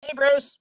Hey, Bruce.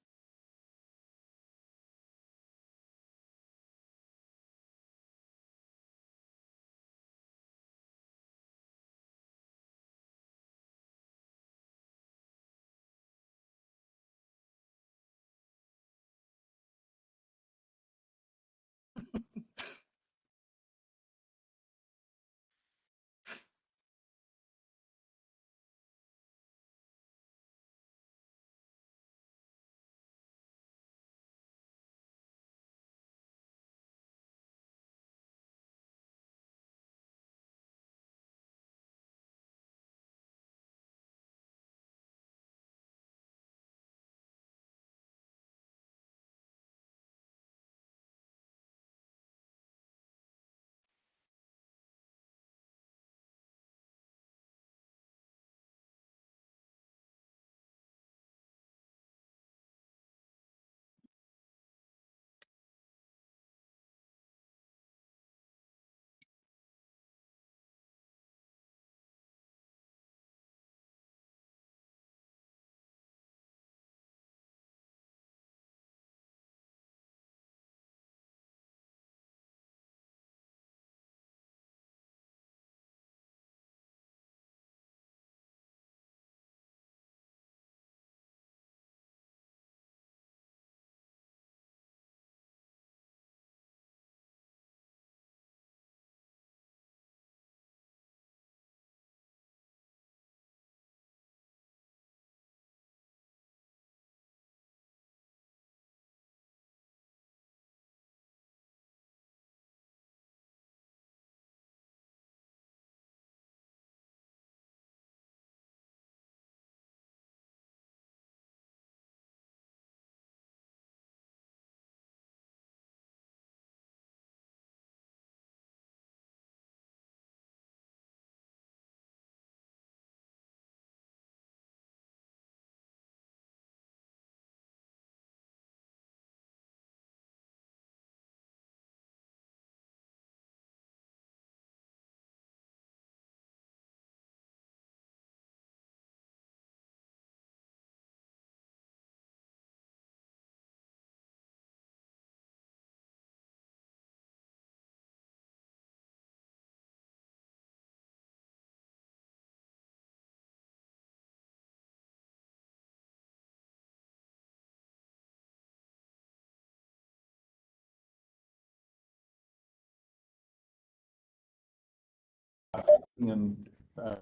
In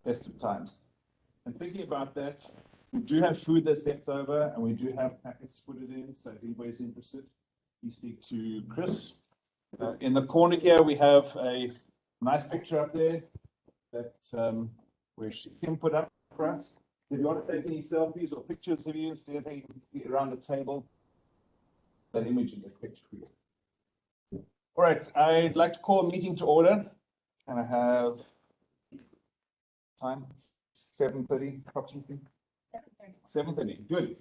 festive times. And thinking about that, we do have food that's left over and we do have packets to put it in. So if anybody's interested, you speak to Chris. In the corner here, we have a nice picture up there that where she can put up for us. If you want to take any selfies or pictures of you, standing around the table, that image in the picture for you. All right, I'd like to call a meeting to order. Can I have time? 7:30 approximately? 7:30, good.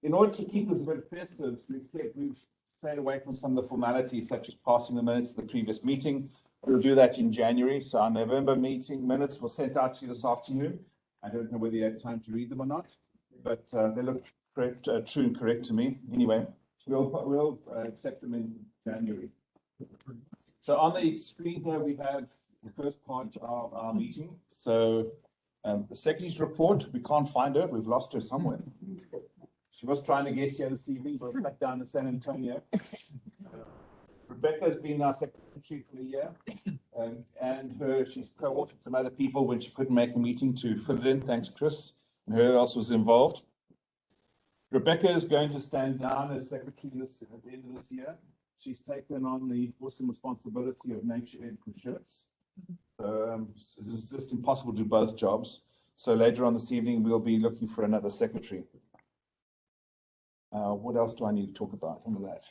In order to keep this a bit festive, we've stayed away from some of the formalities such as passing the minutes of the previous meeting. We'll do that in January. So our November meeting minutes were sent out to you this afternoon. I don't know whether you had time to read them or not, but they look correct, true and correct to me. Anyway, we'll accept them in January. So on the screen here, we have the first part of our meeting. So the secretary's report, we can't find her. We've lost her somewhere. She was trying to get here this evening, but back down to San Antonio. Rebecca has been our secretary for a year, and she's co-authored some other people when she couldn't make a meeting to fill it in. Thanks, Chris. And who else was involved? Rebecca is going to stand down as secretary at the end of this year. She's taken on the awesome responsibility of nature ed for shirts. So it's just impossible to do both jobs. So later on this evening, we'll be looking for another secretary. What else do I need to talk about? None of that.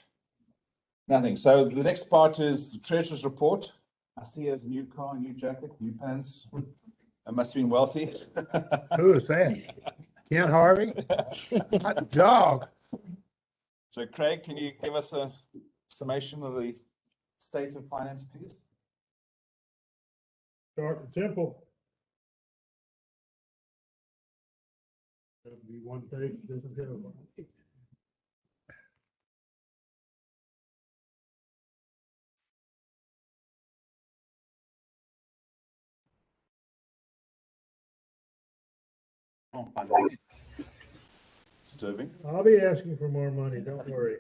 Nothing. So the next part is the treasurer's report. I see he has a new car, new jacket, new pants. I must have been wealthy. Who is that? Ken Harvey? Hot dog. So Craig, can you give us a summation of the state of finance, please? Start the temple. That'd be one page, doesn't have one. Oh, I like it. Disturbing. I'll be asking for more money, don't worry.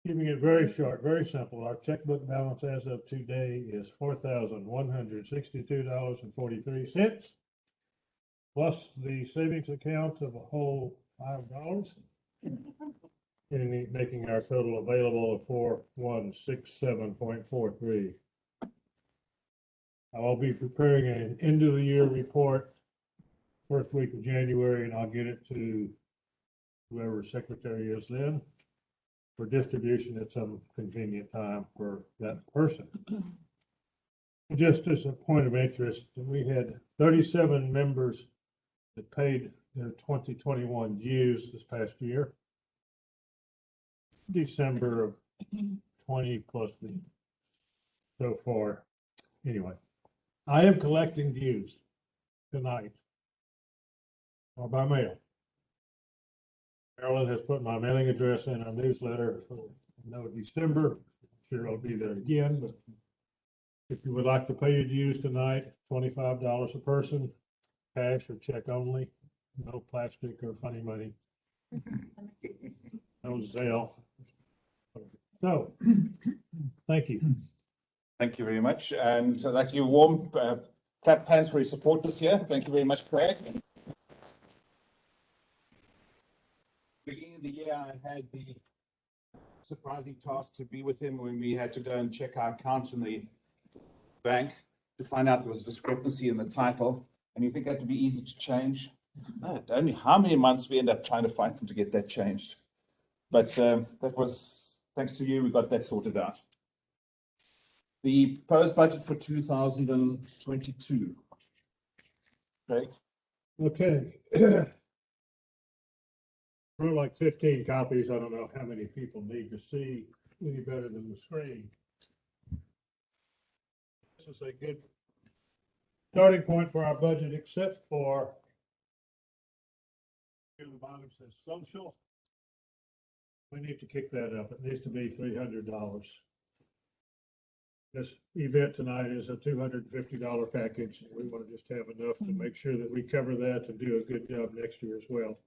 Keeping it very short, very simple. Our checkbook balance as of today is $4,162.43. Plus the savings account of a whole $5. And making our total available of 4167.43. I will be preparing an end of the year report first week of January, and I'll get it to whoever secretary is then for distribution at some convenient time for that person. Just as a point of interest, we had 37 members that paid their 2021 dues this past year. December of 20 plus the so far. Anyway, I am collecting dues tonight or by mail. Marilyn has put my mailing address in our newsletter for December. I'm sure I'll be there again, but if you would like to pay your dues tonight, $25 a person, cash or check only, no plastic or funny money. No Zelle. So, thank you. Thank you very much. And I'd like you warm clap hands for your support this year. Thank you very much, Craig. Beginning of the year, I had the surprising task to be with him when we had to go and check our account in the bank to find out there was a discrepancy in the title. And you think that would be easy to change? No, only how many months we end up trying to fight them to get that changed. But that was, thanks to you, we got that sorted out. The proposed budget for 2022. Craig? Okay. We're like 15 copies. I don't know how many people need to see any better than the screen. This is a good starting point for our budget, except for here the bottom says social. We need to kick that up. It needs to be $300. This event tonight is a $250 package. We want to just have enough to make sure that we cover that and do a good job next year as well.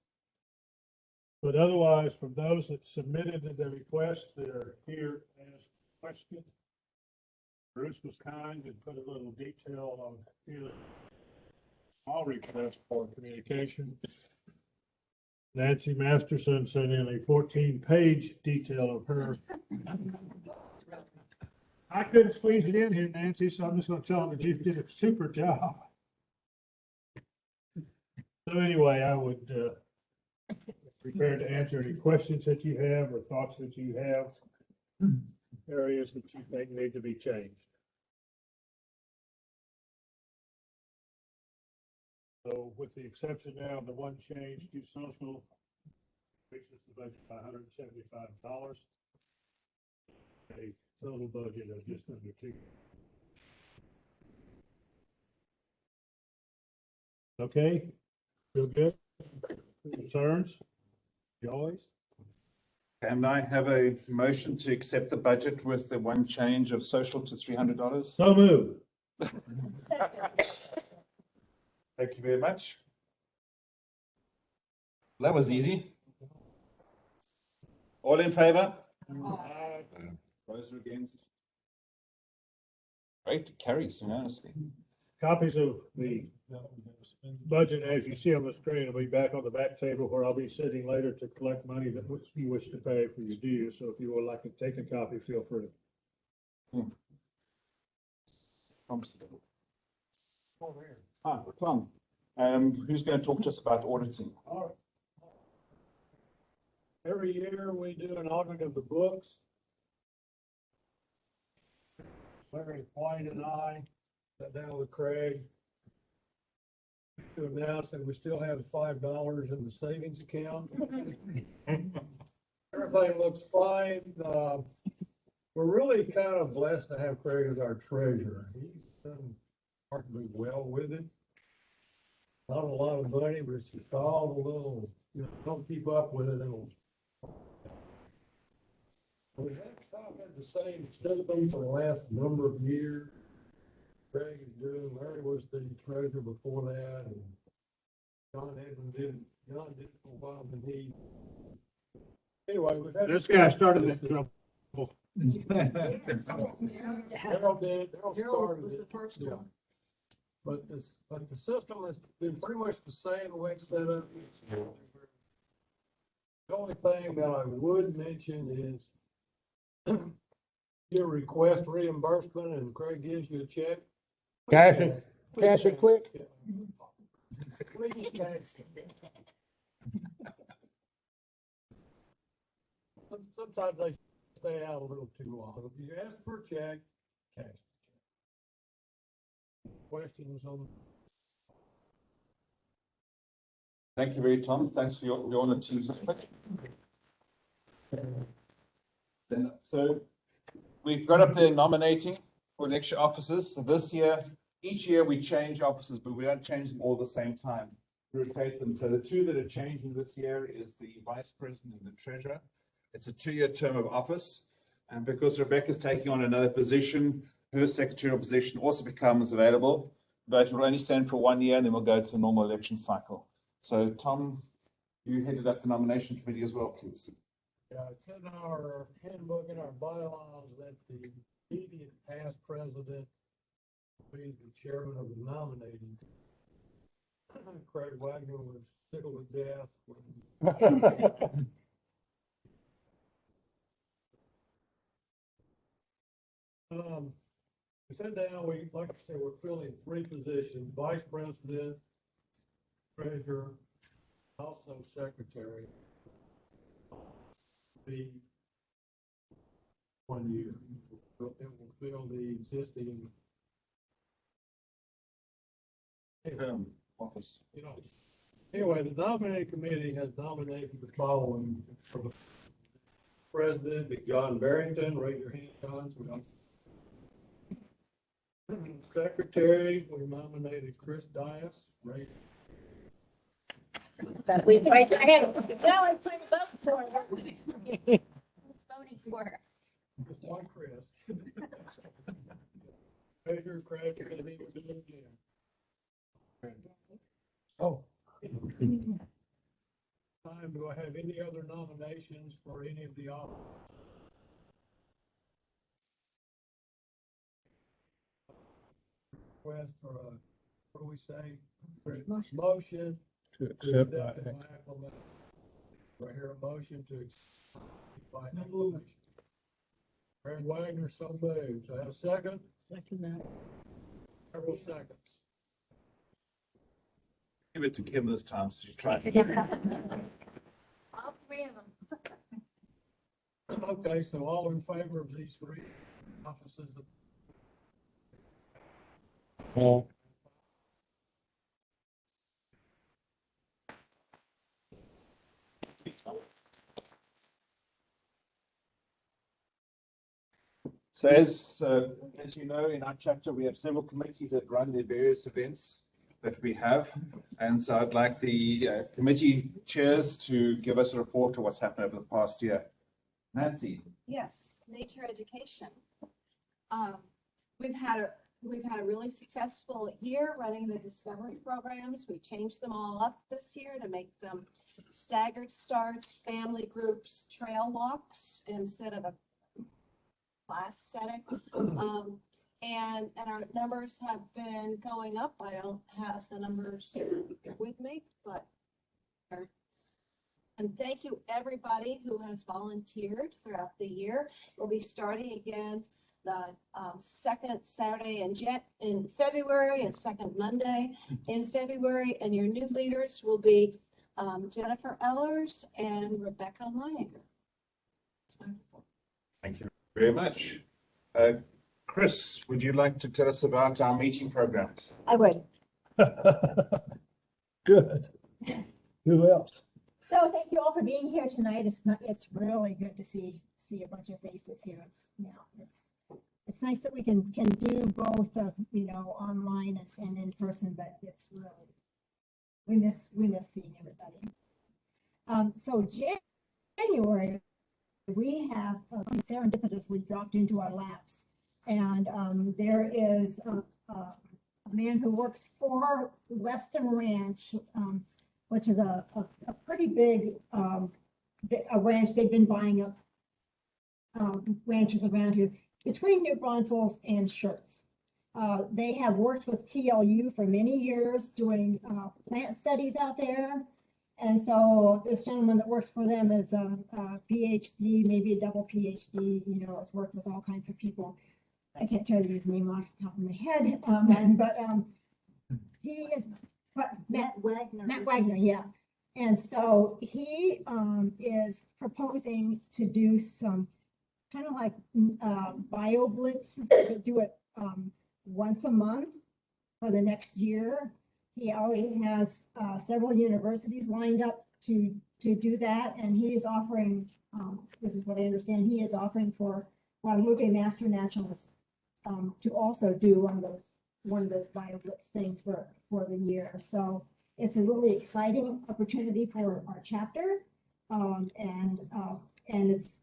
But otherwise, from those that submitted their requests, they're here as questioned. Bruce was kind and put a little detail on here. All requests for communication. Nancy Masterson sent in a 14-page detail of her. I couldn't squeeze it in here, Nancy, so I'm just going to tell them that you did a super job. So anyway, I would prepared to answer any questions that you have or thoughts that you have, areas that you think need to be changed. So with the exception now of the one change to social, increases the budget by $175. A total budget of just under $2. Okay, feel good? Concerns? Joys? Can I have a motion to accept the budget with the one change of social to $300? So move. Thank you very much. That was easy. All in favor? Opposed or against? Great, it carries unanimously. Copies of the budget, as you see on the screen, will be back on the back table where I'll be sitting later to collect money that you wish to pay for your dues. So if you would like to take a copy, feel free. Hi, Tom. Who's going to talk to us about auditing? All right. Every year we do an audit of the books. Larry White and I sat down with Craig. To announce that we still have $5 in the savings account. Everything looks fine. We're really kind of blessed to have Craig as our treasurer. He's done remarkably well with it. Not a lot of money, but it's just all the little, don't keep up with it. We have stopped at the same system for the last number of years. Craig is doing, Larry was the treasurer before that, and John did it for a while, and he. Anyway, we've had. This guy started that trouble. Daryl started it. Yeah. But the system has been pretty much the same the way it's set up. The only thing that I would mention is you request reimbursement and Craig gives you a check. Cash it quick. Please cash it. Sometimes they stay out a little too long. If you ask for a check, cash it. Questions on? Thank you very much, Tom. Thanks for your and the team's input. Then, so we've got up there nominating for next year officers. So this year, each year we change officers, but we don't change them all at the same time. We rotate them. So the two that are changing this year is the vice president and the treasurer. It's a 2-year term of office. And because Rebecca's taking on another position, her secretarial position also becomes available, but it will only stand for 1 year and then we'll go to the normal election cycle. So Tom, you headed up the nomination committee as well, please. Yeah, it's in our handbook and our bylaws that the immediate past president will be the chairman of the nominating. Craig Wagner was tickled to death when we sat down, like I said, we're filling 3 positions, vice president, treasurer, also secretary. The 1 year, it will fill the existing. Office. Anyway, the nominating committee has nominated the following for the president, be John Barrington, raise your hand, John. Secretary, we nominated Chris Dias, right? But we raised our hand. Now it's time to vote for her. Who's voting for her? Just one Chris. Treasurer Craig, and he was doing it again. Oh. Time, do I have any other nominations for any of the officers? Request for a, what do we say? Motion. To To accept accept that. by acclamation. Do I hear a motion to accept by acclamation? Craig Wagner, so moved. Do I have a second? Second that. Several seconds. Give it to Kim this time, so she tried. All 3 of them. Okay, so all in favor of these 3 offices? So as you know, in our chapter, we have several committees that run their various events that we have. And so I'd like the committee chairs to give us a report of what's happened over the past year. Nancy. Yes, nature education. We've had a really successful year running the discovery programs. We changed them all up this year to make them staggered starts, family groups, trail walks instead of a class setting. And our numbers have been going up. I don't have the numbers with me, but. And thank you, everybody who has volunteered throughout the year. We'll be starting again the second Saturday in February and second Monday in February. And your new leaders will be Jennifer Ellers and Rebecca Leininger. Thank you very much. Chris, would you like to tell us about our meeting programs? I would. Good. Who else? So thank you all for being here tonight. It's really good to see a bunch of faces here. It's nice that we can do both, online and in person, but it's really, we miss seeing everybody. So January, we have serendipitously dropped into our laps. And there is a man who works for Western Ranch, which is a pretty big a ranch. They've been buying up ranches around here between New Braunfels and Schertz. They have worked with TLU for many years doing plant studies out there. And so this gentleman that works for them is a PhD, maybe a double PhD, has worked with all kinds of people. I can't tell you his name off the top of my head, but he is Matt Wagner, yeah. And so he is proposing to do some kind of like bio blitzes, do it once a month for the next year. He already has several universities lined up to do that, and he is offering, this is what I understand, he is offering for Guadalupe Master Naturalists to also do one of those bio blitz things for the year. So it's a really exciting opportunity for our chapter, and it's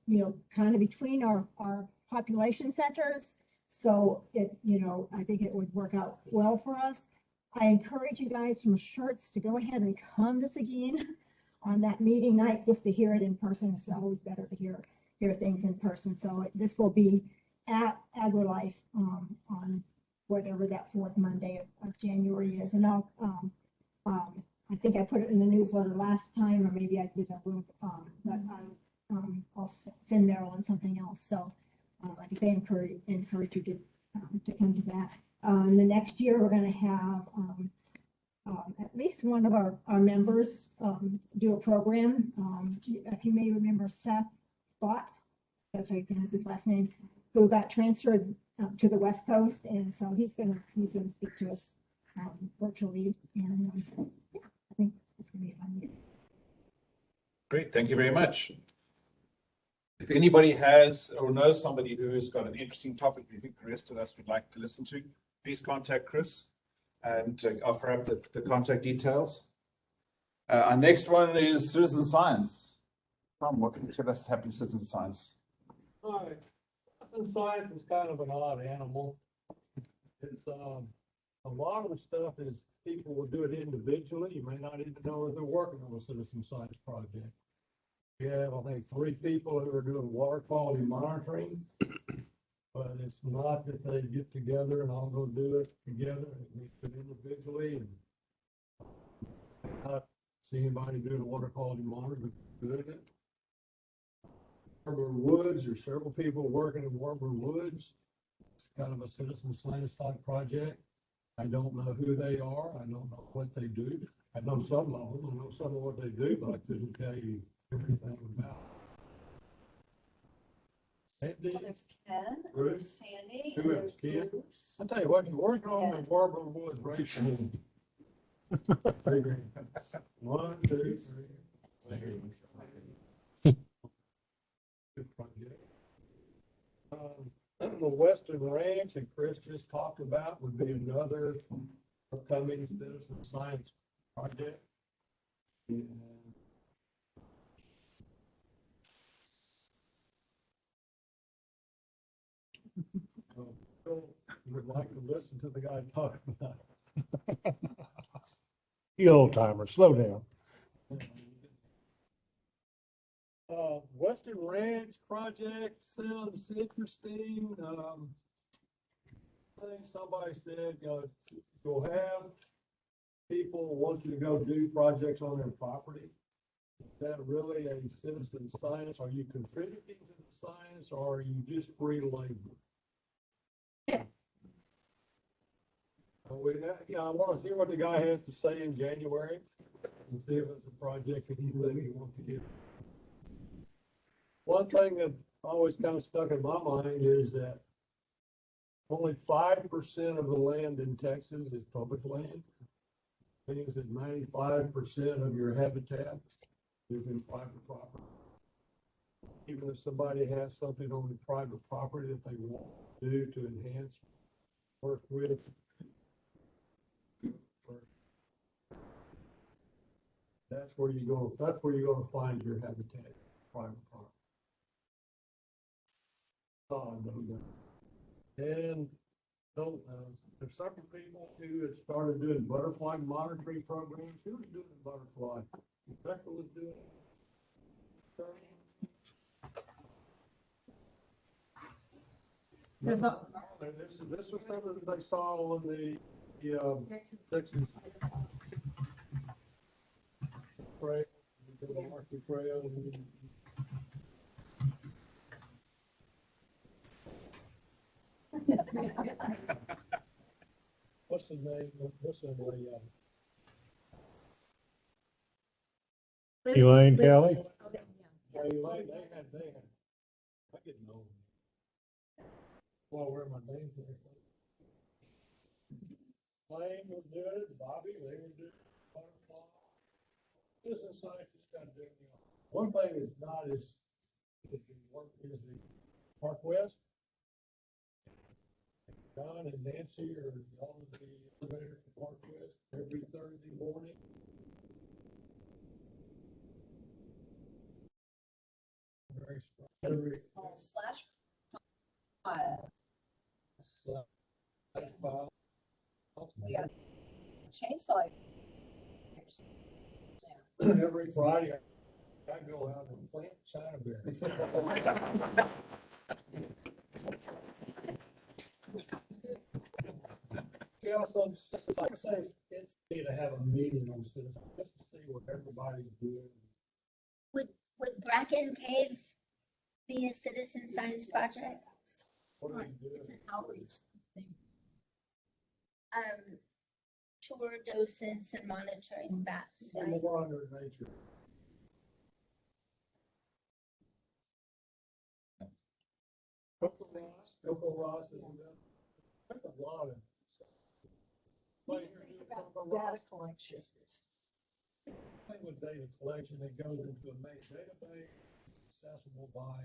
kind of between our population centers. So I think it would work out well for us. I encourage you guys from Schertz to go ahead and come to Seguin on that meeting night just to hear it in person. It's always better to hear things in person. So this will be at AgriLife on whatever that fourth Monday of January is. And I'll I think I put it in the newsletter last time, or maybe I did a little, but I'll send Marilyn something else. So like I say, encourage you to come to that. The next year, we're going to have at least one of our members do a program. If you may remember Seth Bott, that's how you pronounce his last name, who got transferred to the West Coast, and so he's going to speak to us virtually, and yeah, I think it's going to be a fun year. Great, thank you very much. If anybody has or knows somebody who has got an interesting topic you think the rest of us would like to listen to, please contact Chris and offer up the contact details. Our next one is citizen science. Tom, what can you tell us happening citizen science? All right, citizen science is kind of an odd animal. It's a lot of the stuff is people will do it individually. You may not even know that they're working on a citizen science project. We have, I think, 3 people who are doing water quality monitoring, but it's not that they get together and all go do it together. It needs to be individually, and not see anybody doing water quality monitoring doing it. Warburg Woods, there's several people working in Warburg Woods. It's kind of a citizen science type project. I don't know who they are. I don't know what they do. I know some of them. I know some of what they do, but I couldn't tell you everything about it. Sandy, There's Ken, Bruce. there's Sandy. Who and else, there's Ken? Bruce. I tell you what, you're working on the Warburg Woods, right? 1, 2, 3. Good project. The Western Ranch that Chris just talked about would be another upcoming citizen science project. And Bill would like to listen to the guy talk about it. You old timer, slow down. Western Ranch project sounds interesting. I think somebody said, you'll have people want you to go do projects on their property. Is that really a citizen science? Are you contributing to the science, or are you just free labor? I want to hear what the guy has to say in January and see if it's a project that he really wants to do. One thing that always kind of stuck in my mind is that only 5% of the land in Texas is public land. Means that 95% of your habitat is in private property. Even if somebody has something on the private property that they want to do to enhance, work with. That's where you go, that's where you're gonna find your habitat, private property. And so, there's several people who had started doing butterfly monitoring programs. Who was doing the butterfly? Rebecca was doing it. There's a- This was something that they saw on the Texas trail, the Market Trail. What's the name? What's the name? Elaine Kelly? They had, I get no. Well, where my name came from. Lane was doing it, Bobby, they were doing it, butterfly. Business scientists got doing it. One thing that's not is the Park West. John and Nancy are on the elevator to Park West every Thursday morning. Very strong. Every Slash. file. We got chainsaw. Every Friday, I go out and plant China bear. We also, like I say, it's need to have a meeting on citizens, just to see what everybody's doing. Would Bracken Cave be a citizen science project? What are they doing? It's an outreach thing. Tour docents and monitoring bats. And more under nature. Coco Ross is there's a lot of. Data collection. Thing with data collection, it goes into a main database, accessible by.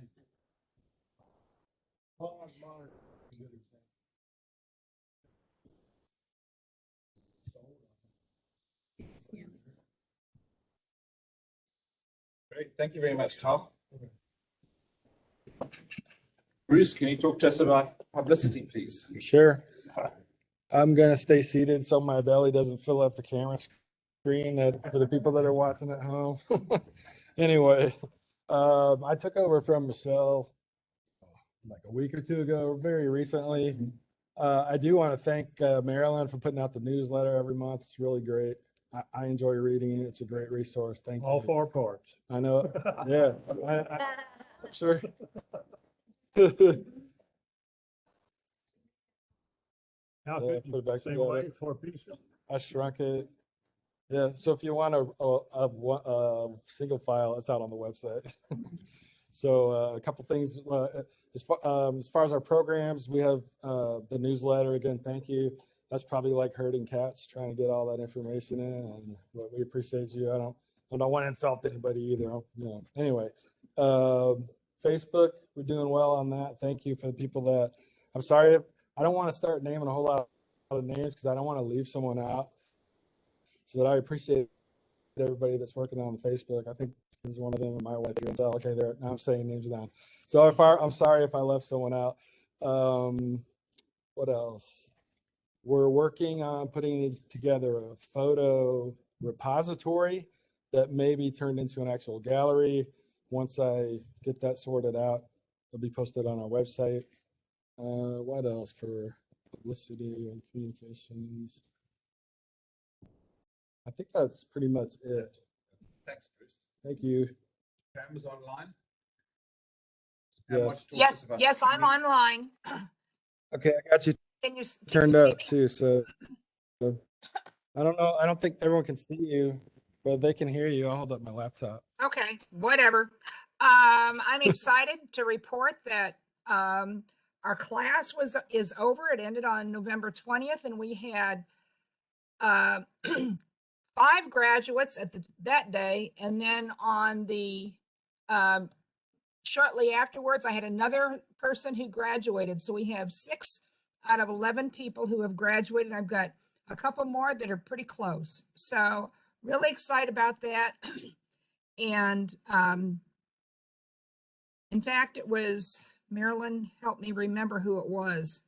Pond monitor, is a good example. Great, thank you very much, Tom. Bruce, can you talk to us about publicity, please? Sure. I'm gonna stay seated so my belly doesn't fill up the camera screen for the people that are watching at home. Anyway, I took over from Michelle like a week or two ago, very recently. I do want to thank Marilyn for putting out the newsletter every month. It's really great. I enjoy reading it. It's a great resource. Thank you. All four parts. I know. Yeah. Sure. How Yeah, could put it back same together. way, 4 pieces? I shrunk it. Yeah, so if you want a single file, it's out on the website. So a couple things, as far as our programs, we have the newsletter. Again, thank you. That's probably like herding cats, trying to get all that information in, and we appreciate you. I don't want to insult anybody either. Anyway, Facebook, we're doing well on that. Thank you for the people that. I'm sorry, I don't want to start naming a whole lot of names because I don't want to leave someone out. So, but I appreciate everybody that's working on Facebook. I think there's one of them and my wife here. So, okay, there. Now I'm saying names down. So I'm sorry if I left someone out. What else? We're working on putting together a photo repository that may be turned into an actual gallery. Once I get that sorted out, it'll be posted on our website. What else for publicity and communications? I think that's pretty much it. Thanks, Bruce. Thank you. Pam's online. Yes. Yes, I'm online. Okay, I got you Can you turned see up me? too. So I don't know. I don't think everyone can see you, but they can hear you. I'll hold up my laptop. Okay, whatever. I'm excited to report that our class is over. It ended on November 20th, and we had 5 graduates at that day. And then on the, shortly afterwards, I had another person who graduated. So we have 6 out of 11 people who have graduated. I've got a couple more that are pretty close. So really excited about that. And in fact, it was Marilyn, help me remember who it was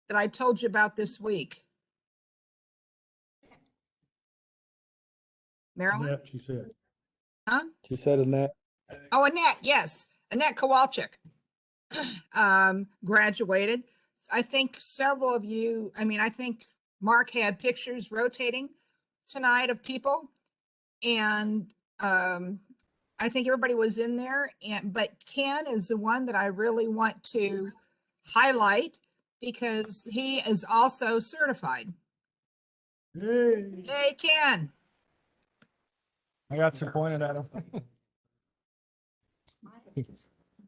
that I told you about this week. Marilyn? Annette, she said. Huh? She said Annette. Oh, Annette, yes. Annette Kowalczyk graduated. I think several of you, I think Mark had pictures rotating tonight of people. And I think everybody was in there. But Ken is the one that I really want to highlight because he is also certified. Hey. Hey, Ken. I got you pointed at him.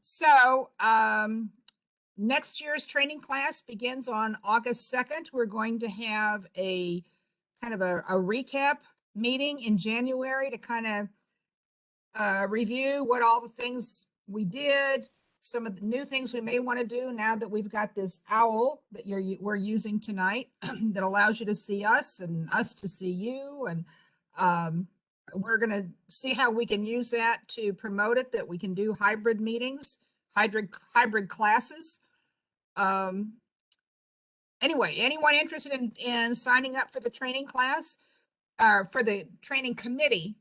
So next year's training class begins on August 2nd. We're going to have a kind of a recap meeting in January to kind of review what all the things we did, some of the new things we may want to do now that we've got this owl that we're using tonight that allows you to see us and us to see you. And we're going to see how we can use that to promote it, that we can do hybrid meetings, hybrid classes. Anyway, anyone interested in signing up for the training class, for the training committee,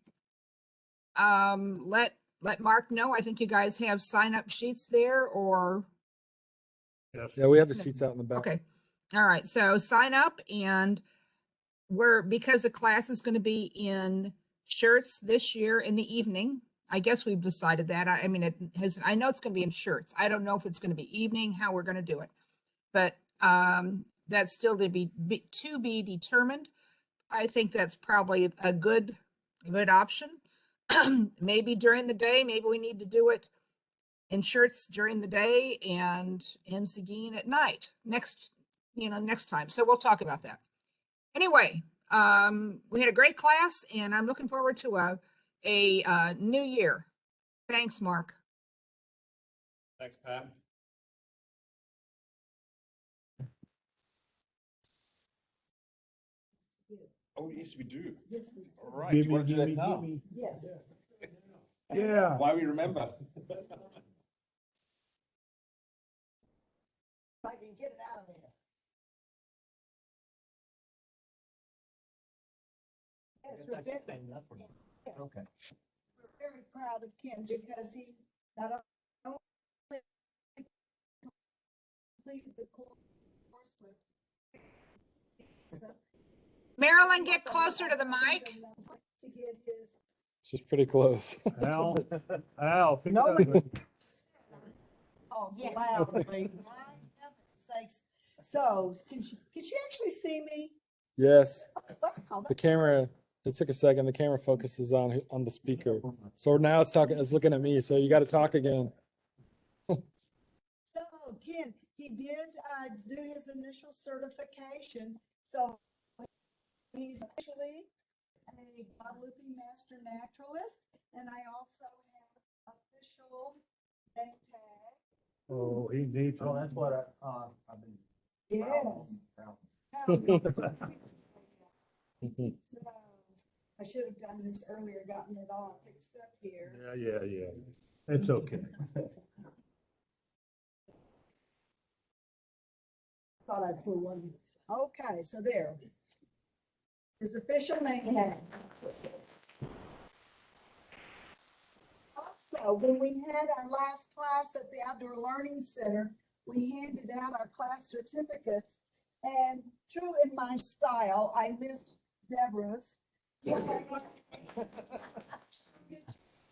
let Mark know. I think you guys have sign up sheets there, or Yes. Yeah, we have the seats out in the back. okay. All right. So sign up, and because the class is going to be in shirts this year in the evening. I guess we've decided that. I know it's going to be in shirts. I don't know if it's going to be evening, how we're going to do it, but that's still to be determined. I think that's probably a good option. Maybe during the day, maybe we need to do it in shirts during the day and in Seguin at night next time. So we'll talk about that. Anyway, we had a great class, and I'm looking forward to a new year. Thanks, Mark. Thanks, Pat. Oh, yes, we do. Yes, we do. All right. Do you want to do that now? Yes. Yeah. Why we remember? If I can get it out of there. Yes, we're Okay. very proud of Ken because he not only completed the course with Marilyn, get closer to the mic. to get his. She's pretty close. Al, pick it No, up. Oh, loudly. My heaven's sakes. So, can she actually see me? Yes, Wow, the camera, it took a second. The camera focuses on the speaker. So now it's looking at me. So you got to talk again. So Ken, he did do his initial certification. So he's actually a Guadalupe Master Naturalist, and I also have official name tag. Oh, he needs. Oh, that's what I've been. Yes. So I should have done this earlier, gotten it all fixed up here. Yeah. It's okay. Thought I flew one. Okay, so there. His official name tag. Also, when we had our last class at the Outdoor Learning Center, we handed out our class certificates, and true in my style, I missed Deborah's.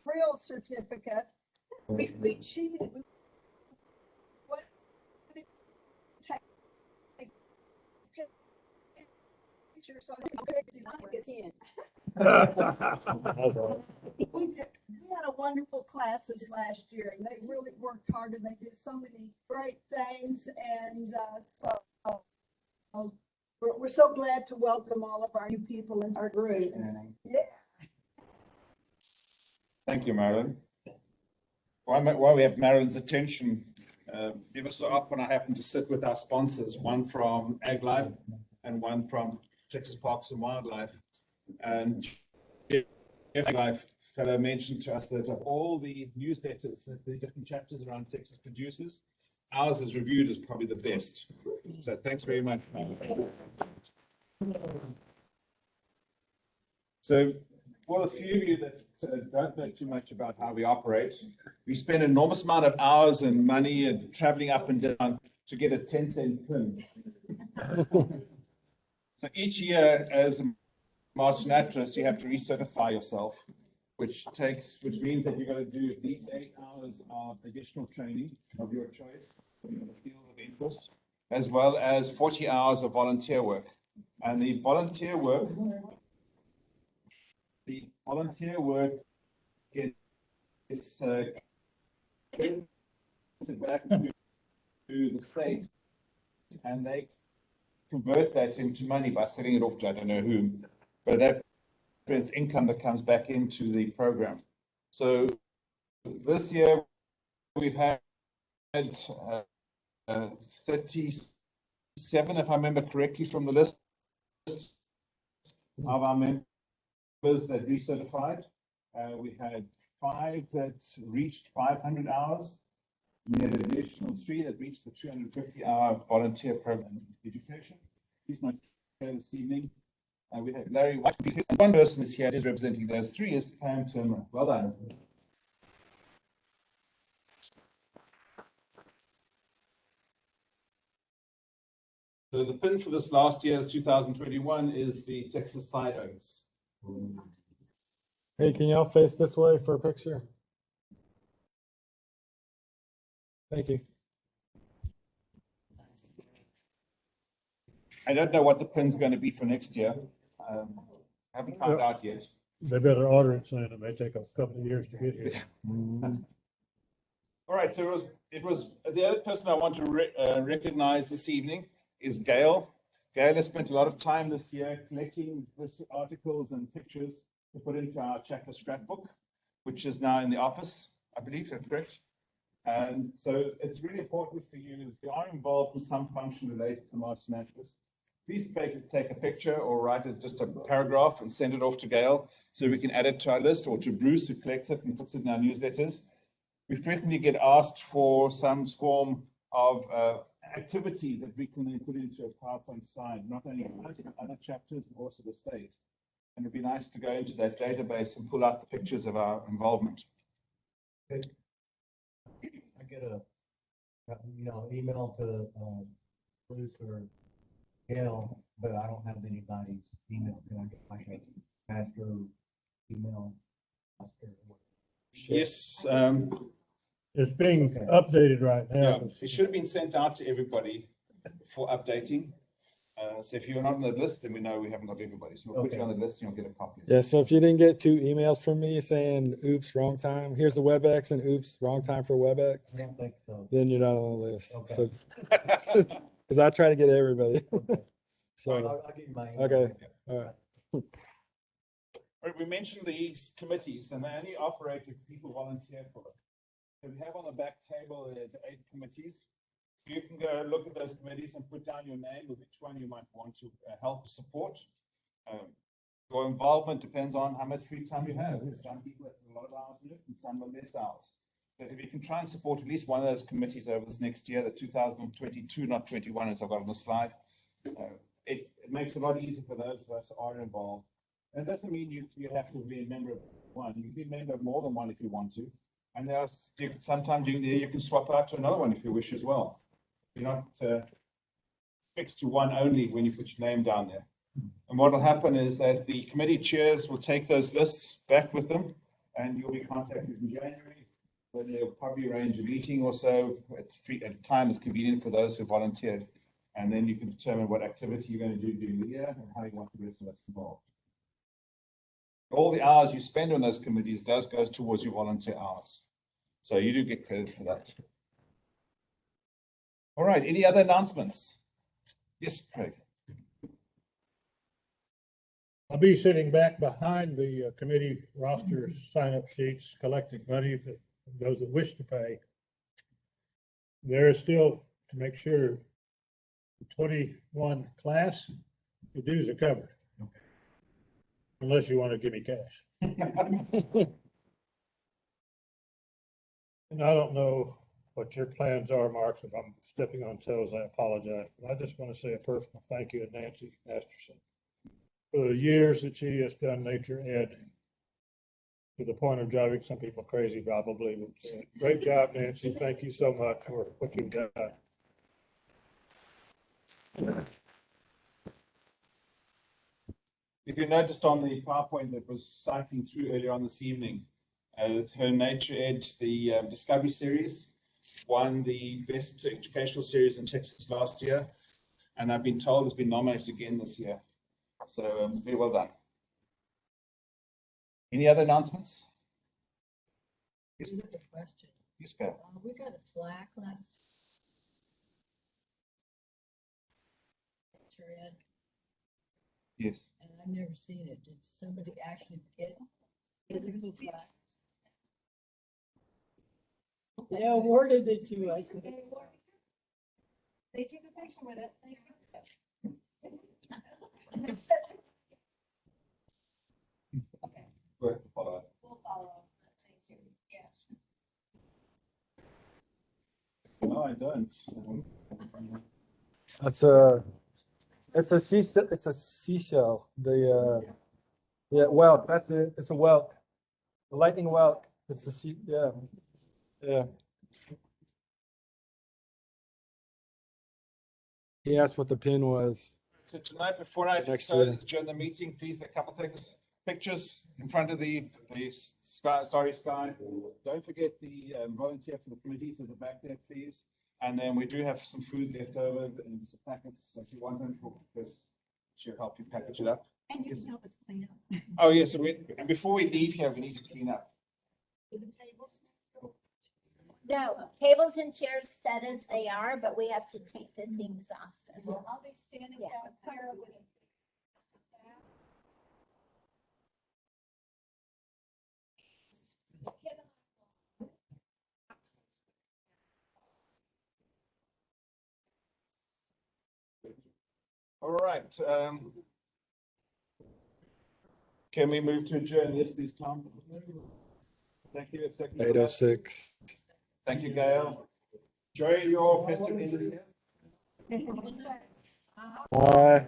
Real certificate. We cheated. What? Take pictures so I could get in. That's all. We had a wonderful class this last year, and they really worked hard, and they did so many great things, and so we're we're so glad to welcome all of our new people in our group. Yeah. Thank you, Marilyn. While we have Marilyn's attention, ever so often I happen to sit with our sponsors, one from Ag Life and one from Texas Parks and Wildlife. And Ag Life fellow mentioned to us that of all the newsletters that the different chapters around Texas produces, ours is reviewed as probably the best. So thanks very much, Marilyn. So for a few of you that don't know too much about how we operate, we spend an enormous amount of hours and money and traveling up and down to get a 10-cent pin. So each year as a master naturalist, you have to recertify yourself, which means that you're going to do at least 8 hours of additional training of your choice in the field of interest, as well as 40 hours of volunteer work. And the volunteer work is back to the state, and they convert that into money by selling it off to I don't know whom, but that is income that comes back into the program. So this year we've had 37, if I remember correctly, from the list of our members that recertified. We had 5 that reached 500 hours. We had an additional 3 that reached the 250-hour volunteer program education. He's not here this evening. We had Larry White, and one person is here is representing those 3 is Pam Turner. Well done. So the pin for this last year's 2021 is the Texas side oats. Hey, can y'all face this way for a picture? Thank you. I don't know what the pin's going to be for next year. Haven't found out yet. They better order it soon. It may take a couple of years to get here. All right, so it was the other person I want to recognize this evening is Gail. Gail has spent a lot of time this year collecting articles and pictures to put into our chapter scrapbook, which is now in the office, I believe, that's correct. And so it's really important for you, if you are involved in some function related to master naturalists, please take a picture or write just a paragraph and send it off to Gail so we can add it to our list, or to Bruce, who collects it and puts it in our newsletters. We frequently get asked for some form of activity that we can then put into a PowerPoint slide, not only other chapters, but also the state. And it'd be nice to go into that database and pull out the pictures of our involvement. Okay. I get email to Bruce or Gail, but I don't have anybody's email. Can I get like a master email? Yes. It's being updated right Yeah, now. it should have been sent out to everybody for updating. So if you're not on the list, then we know we haven't got everybody. So we'll put you on the list and you'll get a copy. Yeah, so if you didn't get 2 emails from me saying, oops, wrong time, here's the WebEx, and oops, wrong time for WebEx, I don't think so. then you're not on the list. Okay. So, because I try to get everybody. Okay. So, I'll give you my email. okay, all right. All right, we mentioned these committees, and they only operate if people volunteer for them. So we have on the back table the 8 committees. You can go look at those committees and put down your name of which one you might want to help support. Your involvement depends on how much free time you have. Some people have a lot of hours in it, and some are less hours. But if you can try and support at least one of those committees over this next year, the 2022, not 21, as I've got on the slide, it makes it a lot easier for those of us who are involved. And it doesn't mean you have to be a member of one. You can be a member of more than one if you want to. And there are sometimes you can swap out to another one if you wish as well. You're not fixed to one only when you put your name down there. And what will happen is that the committee chairs will take those lists back with them, and you'll be contacted in January, when they'll probably arrange a meeting or so at a time that's convenient for those who volunteered. And then you can determine what activity you're going to do during the year and how you want the rest of us involved. All the hours you spend on those committees goes towards your volunteer hours. So you do get credit for that. All right, any other announcements? Yes, Craig. I'll be sitting back behind the committee roster sign-up sheets, collecting money that those that wish to pay. There is still, to make sure, the 21 class, the dues are covered. Unless you want to give me cash. And I don't know what your plans are, Mark. If I'm stepping on toes, I apologize. But I just want to say a personal thank you to Nancy Masterson for the years that she has done nature ed to the point of driving some people crazy, probably. But, great job, Nancy. Thank you so much for what you've done. If you noticed on the PowerPoint that was cycling through earlier on this evening, her Nature Ed, the Discovery Series, won the best educational series in Texas last year, and I've been told it's been nominated again this year. So very well done. Any other announcements? Yes, Another question. yes, go. We got a plaque last. Ed, Yes. and I've never seen it. Did somebody actually get physical plaques? They awarded it to us. They took a picture with it. Go ahead, follow up. We'll follow up. Yes. No, I don't. It's a seashell. Yeah, whelk. That's it. It's a whelk. A lightning whelk. It's a yeah. Yeah. He asked what the pin was. So tonight, before I Next year. adjourn the meeting, please, a couple things, pictures in front of the starry sky. Don't forget the volunteer for the committees at the back there, please. And then we do have some food left over and some packets. So if you want them for this, she'll help you package it up. And you can help us clean up. Oh, yes. So before we leave here, we need to clean up. No, tables and chairs set as they are, but we have to take the things off. I'll be standing Yeah. down there with it. All right. Can we move to adjourn? Yes, please, Tom. Thank you. 8:06. Thank you, Gail. Enjoy your festive end of the year. Bye.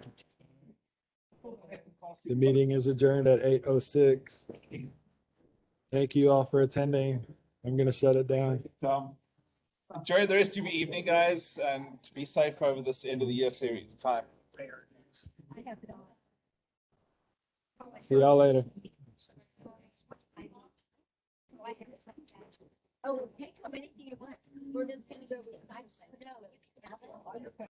The meeting is adjourned at 8:06. Thank you all for attending. I'm gonna shut it down. Enjoy the rest of your evening, guys, and be safe over this end of the year series time. I have it all. See y'all later. Oh, take how many do you want? We're just gonna go.